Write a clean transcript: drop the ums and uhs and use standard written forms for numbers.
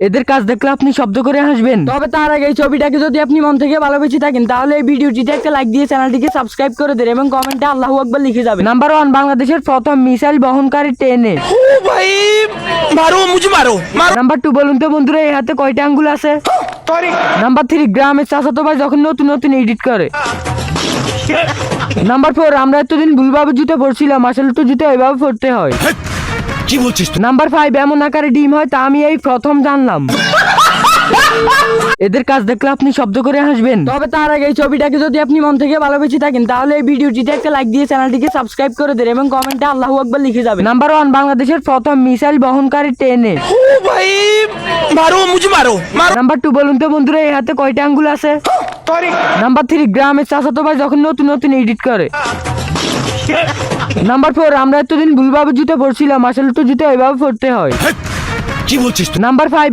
এদের কাজ দেখলে আপনি শব্দ করে হাসবেন। তবে তার আগে এই ছবিটাকে যদি আপনি মন থেকে ভালোবেসে থাকেন তাহলে এই ভিডিওটিতে একটা লাইক দিয়ে চ্যানেলটিকে সাবস্ক্রাইব করে দেন এবং কমেন্টে আল্লাহু আকবার লিখে যাবেন। নাম্বার 1, বাংলাদেশের প্রথম মিসাইল বহনকারী ট্রেনে। নাম্বার 2, বলুন তো বন্ধুরা এই হাতে কয়টা আঙ্গুল আছে? নাম্বার 3, গ্রামের চাচাতো ভাই যখন নতুন নতুন এডিট করে। নাম্বার 4, আমরা এতদিন ভুলভাবে জুতো পড়ছিলাম, আসলে তো জুতো এভাবে পড়তে হয়। কি বলছিস? নাম্বার 5, এমন আকারে ডিম হয় তা আমি এই প্রথম জানলাম। এদের কাজ দেখলে আপনি শব্দ করে হাসবেন। তবে তার আগে এই ছবিটাকে যদি আপনি মন থেকে ভালোবেসে থাকেন তাহলে এই ভিডিওটিতে একটা লাইক দিয়ে চ্যানেলটিকে সাবস্ক্রাইব করে দেন এবং কমেন্টে আল্লাহু আকবার লিখে যাবেন। নাম্বার 1, বাংলাদেশের প্রথম মিসাইল বহনকারী ট্রেনে। নাম্বার 2, বলুন তো বন্ধুরা এই হাতে কয়টা আঙ্গুল আছে? নাম্বার 3, গ্রামের চাচাতো ভাই যখন নতুন নতুন এডিট করে। নাম্বার 4, আমরা এতদিন ভুলভাবে জুতো পড়ছিলাম, আসলে তো জুতো এভাবে পড়তে হয়। কি বলছিস? নাম্বার 5,